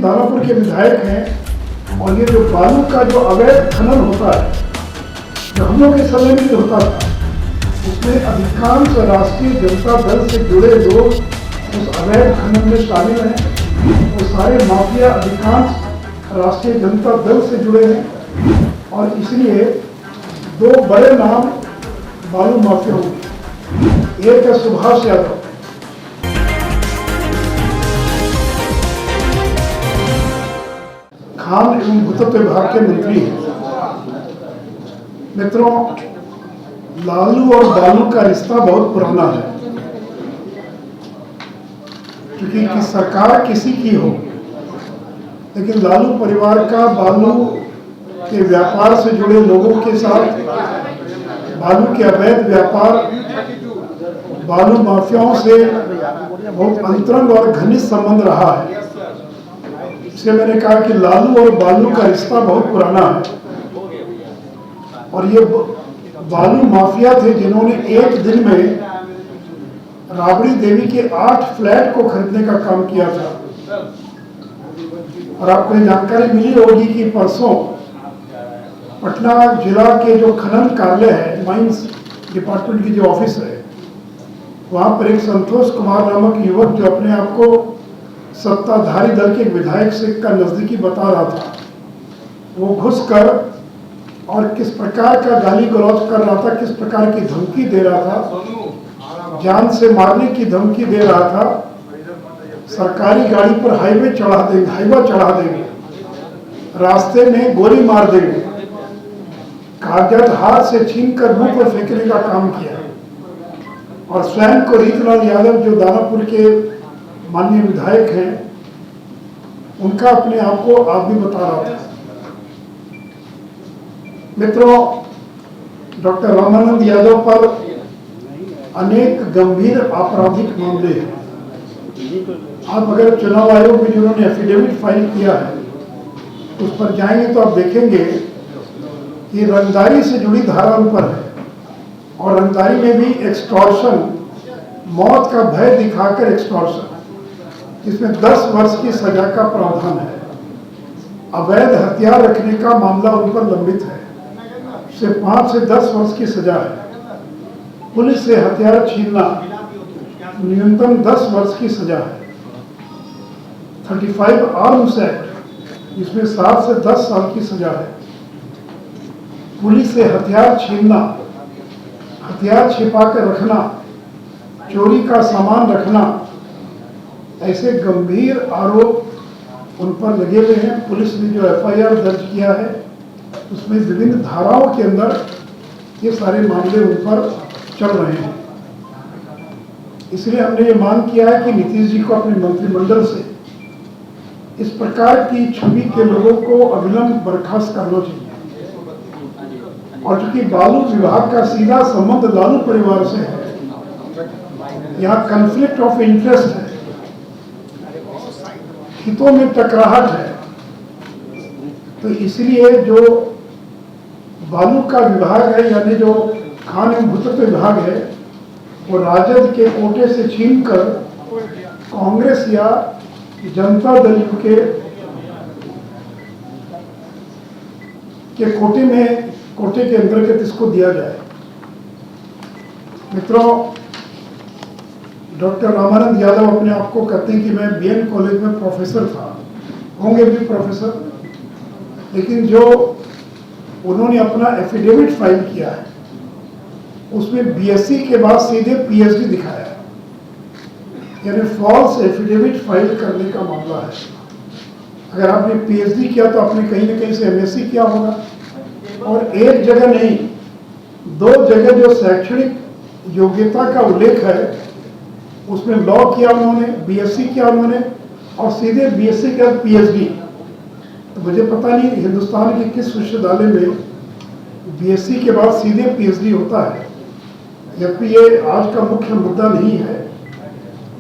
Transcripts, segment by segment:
दानापुर के विधायक हैं और ये जो बालू का जो अवैध खनन होता है, जो हम लोग के समय में होता था, उसमें अधिकांश राष्ट्रीय जनता दल से जुड़े लोग उस अवैध खनन में शामिल हैं। वो सारे माफिया अधिकांश राष्ट्रीय जनता दल से जुड़े हैं और इसलिए दो बड़े नाम बालू माफियाओं के, एक है सुभाष यादव, खान एवं भूतत्व विभाग के मंत्री हैं। मित्रों, लालू और बालू का रिश्ता बहुत पुराना है, क्योंकि कि सरकार किसी की हो, लेकिन लालू परिवार का बालू के व्यापार से जुड़े लोगों के साथ बालू के अवैध व्यापार, बालू माफियाओं से बहुत अंतरंग और घनिष्ठ संबंध रहा है। इसलिए मैंने कहा कि लालू और बालू का रिश्ता बहुत पुराना है और ये बालू माफिया थे जिन्होंने एक दिन में राबड़ी देवी के 8 फ्लैट को खरीदने का काम किया था। और आपको ये जानकारी मिली होगी कि परसों पटना जिला के जो खनन कार्यालय है, माइंस डिपार्टमेंट की जो ऑफिस है, वहां पर एक संतोष कुमार नामक युवक जो अपने आप को सत्ताधारी दल के विधायक से का नजदीकी बता रहा था, वो घुसकर और किस प्रकार का गाली गलौज कर रहा था, किस प्रकार की धमकी दे रहा था, जान से मारने की धमकी दे रहा था, सरकारी गाड़ी पर हाईवा चढ़ा देंगे, रास्ते में गोली मार देंगे, कागज हाथ से छीनकर मुंह पर फेंकने का काम किया। और स्वयं को रीतलाल यादव जो दानापुर के माननीय विधायक हैं, उनका अपने आप को आदमी बता रहा था। मित्रों, डॉक्टर रामानंद यादव पर अनेक गंभीर आपराधिक मामले हैं। आप अगर चुनाव आयोग में जिन्होंने एफिडेविट फाइल किया है उस पर जाएंगे तो आप देखेंगे कि रंगदारी से जुड़ी धारा ऊपर है और रंगदारी में भी एक्सटॉर्शन, मौत का भय दिखाकर एक्सटॉर्शन, जिसमें 10 वर्ष की सजा का प्रावधान है। अवैध हथियार रखने का मामला उन पर लंबित है, से 5 से 10 वर्ष की सजा है। पुलिस से हथियार छीनना न्यूनतम 10 वर्ष की सजा है। 35 आर्म्स एक्ट, जिसमें 7 से 10 साल की सजा है। पुलिस से हथियार छीनना, हथियार छिपा कर रखना, चोरी का सामान रखना, ऐसे गंभीर आरोप उन पर लगे हुए हैं। पुलिस ने जो एफआईआर दर्ज किया है उसमें विभिन्न धाराओं के अंदर ये सारे मामले उन पर चल रहे हैं। इसलिए हमने ये मांग किया है कि नीतीश जी को अपने मंत्रिमंडल से इस प्रकार की छवि के लोगों को अविलंब बर्खास्त करना चाहिए। और चूंकि बालू विभाग का सीधा संबंध लालू परिवार से है, यहाँ कन्फ्लिक्ट ऑफ इंटरेस्ट है, हितों में टकराहट है, तो इसलिए जो बालू का विभाग है, यानी जो खान एवं भूतत्व विभाग है, वो राजद के कोटे से छीनकर कांग्रेस या जनता दल के कोटे के अंतर्गत इसको दिया जाए। मित्रों, डॉक्टर रामानंद यादव अपने आप को कहते हैं कि मैं बीएन कॉलेज में प्रोफेसर था, होंगे भी प्रोफेसर, लेकिन जो उन्होंने अपना एफिडेविट फाइल किया है उसमें बीएससी के बाद सीधे पीएचडी दिखाया है, यानी फॉल्स एफिडेविट फाइल करने का मामला है। अगर आपने पीएचडी किया तो आपने कहीं ना कहीं से एमएससी किया होगा, और एक जगह नहीं 2 जगह जो शैक्षणिक योग्यता का उल्लेख है उसमें लॉ किया उन्होंने, बीएससी किया उन्होंने, और सीधे बीएससी के बाद पीएचडी। तो मुझे पता नहीं हिंदुस्तान के किस विश्वविद्यालय में बीएससी के बाद सीधे पीएचडी होता है, जबकि ये आज का मुख्य मुद्दा नहीं है।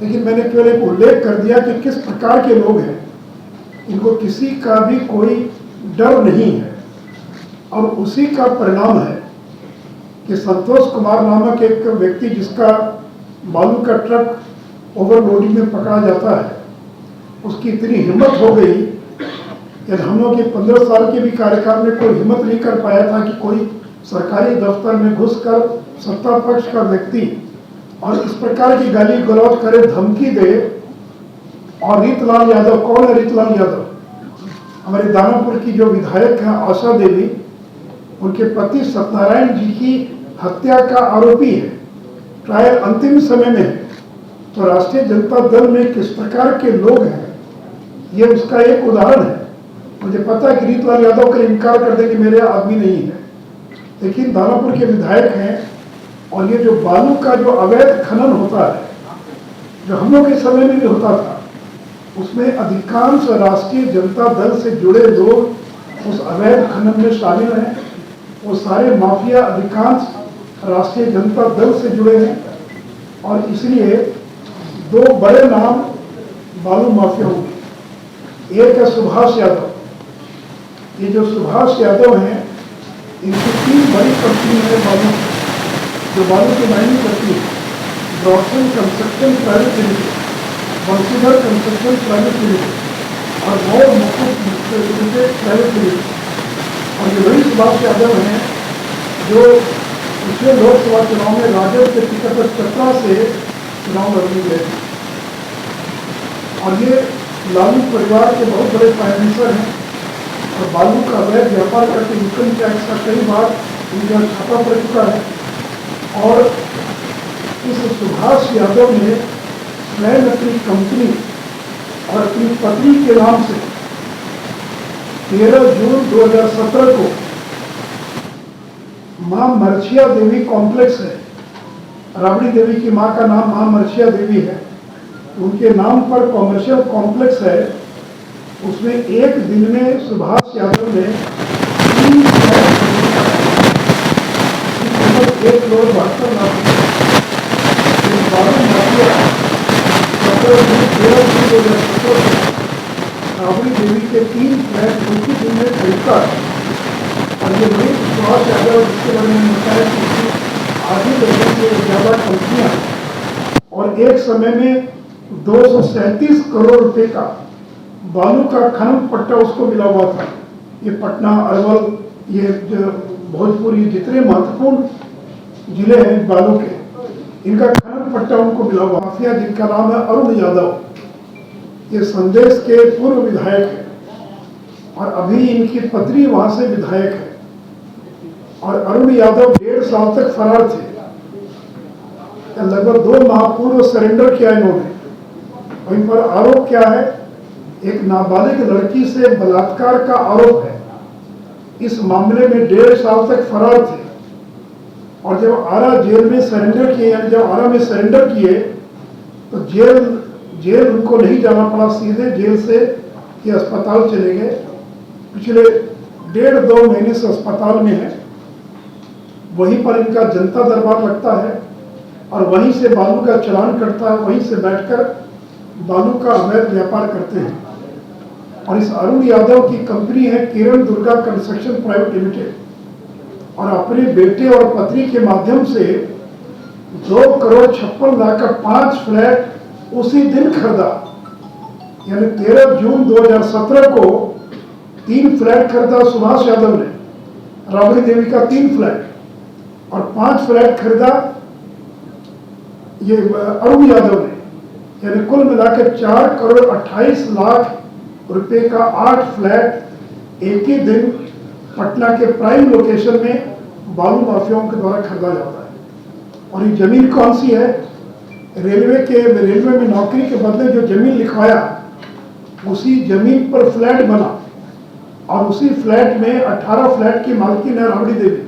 लेकिन मैंने केवल एक उल्लेख कर दिया कि किस प्रकार के लोग हैं, इनको किसी का भी कोई डर नहीं है। और उसी का परिणाम है कि संतोष कुमार नामक एक व्यक्ति जिसका बालू का ट्रक ओवरलोडिंग में पकड़ा जाता है, उसकी इतनी हिम्मत हो गई यदि हम लोग के 15 साल के भी कार्यकाल में कोई हिम्मत नहीं कर पाया था कि कोई सरकारी दफ्तर में घुसकर सत्ता पक्ष का व्यक्ति और इस प्रकार की गाली गलौज करे, धमकी दे। और रीतलाल यादव, कौन है रीतलाल यादव? हमारे दानापुर की जो विधायक हैं आशा देवी, उनके पति सत्यनारायण जी की हत्या का आरोपी है। ट्रायल अंतिम समय में है। तो राष्ट्रीय जनता दल में किस प्रकार के लोग हैं, ये उसका एक उदाहरण है। मुझे पता है कि रीतलाल यादव का इनकार कर दे कि मेरे आदमी नहीं है, लेकिन दानापुर के विधायक हैं। और ये जो बालू का जो अवैध खनन होता है, जो हम लोग के समय में भी होता था, उसमें अधिकांश राष्ट्रीय जनता दल से जुड़े लोग उस अवैध खनन में शामिल हैं। वो सारे माफिया अधिकांश राष्ट्रीय जनता दल से जुड़े हैं। और इसलिए दो बड़े नाम बालू माफिया होंगे। एक है सुभाष यादव। ये जो सुभाष यादव हैं, इनकी 3 बड़ी कंपनी है बालू, जो बालू की माइनिंग करती है। Broadson construction private limited, Bansidhar construction private limited और मौर मुकुट लिमिटेड प्राइवेट लिमिटेड। और ये वही सुभाष यादव हैं जो पिछले लोकसभा चुनाव में राजद के टिकट पर चतरा से चुनाव लड़ने गए थे। और ये लालू परिवार के बहुत बड़े फाइनेंसर हैं और बालू का अवैध व्यापार करके इनकम टैक्स का कई बार उनका छापा पड़ चुका है। और इस सुभाष यादव ने स्वयं अपनी कंपनी और अपनी पत्नी के नाम से 13 जून 2017 को मां मरछिया देवी कॉम्प्लेक्स है, राबड़ी देवी की मां का नाम मां मरछिया देवी है, उनके नाम पर कॉमर्शियल कॉम्प्लेक्स है। उसमें एक दिन में सुभाष यादव ने 3 1,72,00,000 राबड़ी देवी के 3 फ्लैट एक ही दिन में खरीदता है। और ये वही सुभाष यादव जिसके बारे में बताया कि आधी दर्जन से ज़्यादा कंपनियां और एक समय में 237 करोड़ रुपए का बालू का खनन पट्टा उसको मिला हुआ था। ये पटना, अरवल, ये भोजपुर, ये जितने महत्वपूर्ण जिले हैं बालू के, इनका खनन पट्टा उनको मिला हुआ। माफिया जिनका नाम है अरुण यादव, ये संदेश के पूर्व विधायक है और अभी इनकी पत्नी वहां से विधायक है। और अरुण यादव 1.5 साल तक फरार थे। लगभग 2 माह पूर्व सरेंडर किया इन्होंने। इन पर आरोप क्या है? एक नाबालिग लड़की से बलात्कार का आरोप है। इस मामले में 1.5 साल तक फरार थे। और जब आरा जेल में सरेंडर किए, यानी जब आरा में सरेंडर किए, तो जेल उनको नहीं जाना पड़ा, सीधे जेल से ये अस्पताल चले गए। पिछले 1.5-2 महीने से अस्पताल में है। वहीं पर इनका जनता दरबार लगता है और वहीं से बालू का चलान कटता है, वहीं से बैठकर बालू का अवैध व्यापार करते हैं। और इस अरुण यादव की कंपनी है किरण दुर्गा कंस्ट्रक्शन प्राइवेट लिमिटेड। और अपने बेटे और पत्नी के माध्यम से 2,56,00,000 का 5 फ्लैट उसी दिन खरीदा। यानी 13 जून 2017 को 3 फ्लैट खरीदा सुभाष यादव ने, राबड़ी देवी का 3 फ्लैट, और 5 फ्लैट खरीदा ये अरुण यादव ने। यानी कुल मिलाकर 4,28,00,000 रुपए का 8 फ्लैट एक ही दिन पटना के प्राइम लोकेशन में बालू माफियाओं के द्वारा खरीदा जाता है। और ये जमीन कौन सी है? रेलवे में नौकरी के बदले जो जमीन लिखवाया, उसी जमीन पर फ्लैट बना और उसी फ्लैट में 18 फ्लैट की मालकिन है राबड़ी देवी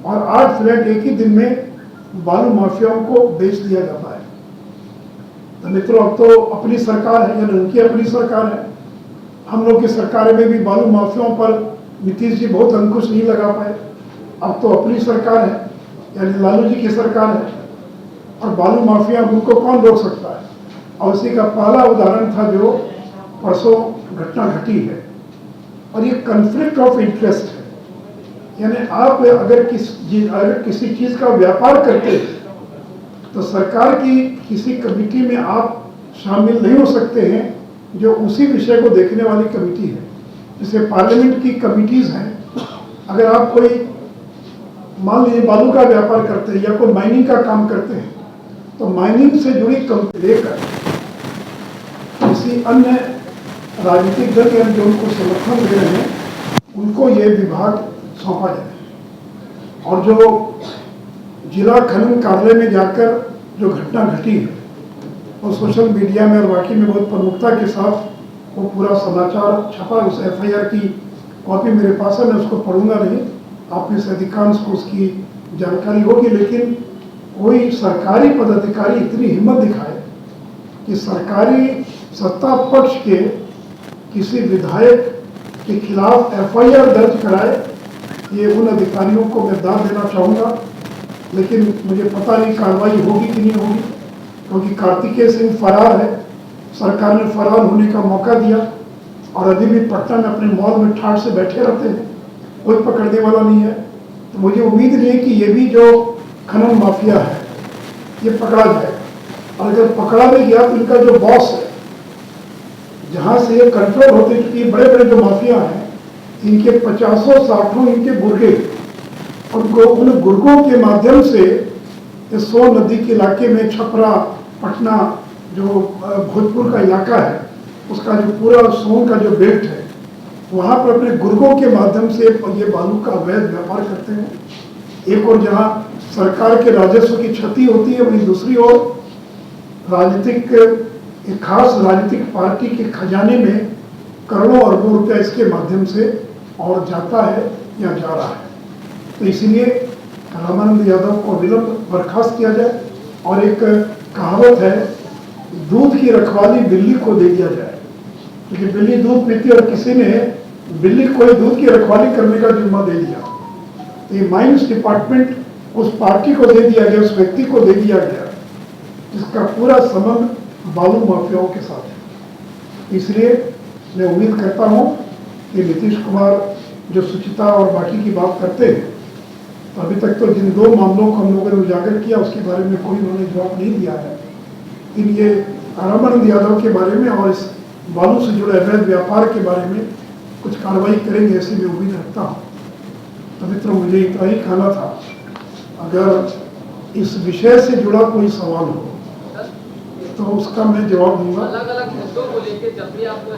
और 8 फ्लैट एक ही दिन में बालू माफियाओं को बेच दिया जाता है। तो मित्रों, अब तो अपनी सरकार है, यानी उनकी अपनी सरकार है। हम लोग की सरकार में भी बालू माफियाओं पर नीतीश जी बहुत अंकुश नहीं लगा पाए। अब तो अपनी सरकार है, यानी लालू जी की सरकार है और बालू माफिया उनको कौन रोक सकता है। और उसी का पहला उदाहरण था जो परसों घटना घटी है। और ये कन्फ्लिक्ट ऑफ इंटरेस्ट है, यानी आप अगर किसी चीज़ का व्यापार करते हैं तो सरकार की किसी कमेटी में आप शामिल नहीं हो सकते हैं जो उसी विषय को देखने वाली कमेटी है। जैसे पार्लियामेंट की कमिटीज हैं, अगर आप कोई मान लीजिए बालू का व्यापार करते हैं या कोई माइनिंग का काम करते हैं, तो माइनिंग से जुड़ी कंपनी लेकर किसी अन्य राजनीतिक दल या जो उनको समर्थन दे रहे हैं उनको ये विभाग सौंपा जाए। और जो जिला खनन कार्यालय में जाकर जो घटना घटी है वो सोशल मीडिया में और वाकई में बहुत प्रमुखता के साथ वो पूरा समाचार छपा, उस FIR की कॉपी मेरे पास है, मैं उसको पढ़ूंगा नहीं, आप में से अधिकांश को उसकी जानकारी होगी। लेकिन कोई सरकारी पदाधिकारी इतनी हिम्मत दिखाए कि सरकारी सत्ता पक्ष के किसी विधायक के खिलाफ FIR दर्ज कराए, ये उन अधिकारियों को मैं दाद देना चाहूँगा। लेकिन मुझे पता नहीं कार्रवाई होगी कि नहीं होगी, क्योंकि कार्तिकेय सिंह फरार है, सरकार ने फरार होने का मौका दिया और अभी भी पटना में अपने मॉल में ठाठ से बैठे रहते हैं, कोई पकड़ने वाला नहीं है। तो मुझे उम्मीद नहीं है कि ये भी जो खनन माफिया है ये पकड़ा जाए, और अगर पकड़ा भी गया तो इनका जो बॉस है जहाँ से ये कंट्रोल होते, चूंकि बड़े बड़े जो माफिया हैं इनके 50-60 इनके गुर्गे, उनको उन गुर्गों के माध्यम से इस सोन नदी के इलाके में छपरा, पटना, जो भोजपुर का इलाका है, उसका जो पूरा सोन का जो बेल्ट है, वहाँ पर अपने गुर्गों के माध्यम से ये बालू का अवैध व्यापार करते हैं। एक और जहाँ सरकार के राजस्व की क्षति होती है, वहीं दूसरी ओर एक खास राजनीतिक पार्टी के खजाने में करोड़ों अरबों रुपया इसके माध्यम से और जाता है या जा रहा है। तो इसीलिए रामानंद यादव को विलंब बर्खास्त किया जाए, और एक कहावत है, दूध की रखवाली बिल्ली को दे दिया जाए, क्योंकि बिल्ली दूध पीती और किसी ने बिल्ली को दूध की रखवाली करने का जिम्मा दे दिया। तो ये माइंस डिपार्टमेंट उस पार्टी को दे दिया गया, उस व्यक्ति को दे दिया गया जिसका पूरा संबंध बालू माफियाओं के साथ है। इसलिए मैं उम्मीद करता हूँ कि नीतीश कुमार जो सुचिता और बाकी की बात करते हैं, तो अभी तक तो जिन 2 मामलों को हम लोगों ने उजागर किया उसके बारे में कोई उन्होंने जवाब नहीं दिया है। लेकिन ये रामानंद यादव के बारे में और इस बालू से जुड़े अवैध व्यापार के बारे में कुछ कार्रवाई करेंगे ऐसी मैं उम्मीद रखता हूँ। तो मित्रों, मुझे इतना ही कहना था। अगर इस विषय से जुड़ा कोई सवाल हो तो उसका मैं जवाब दूंगा। अलग-अलग मुद्दों को लेकर जब भी आपको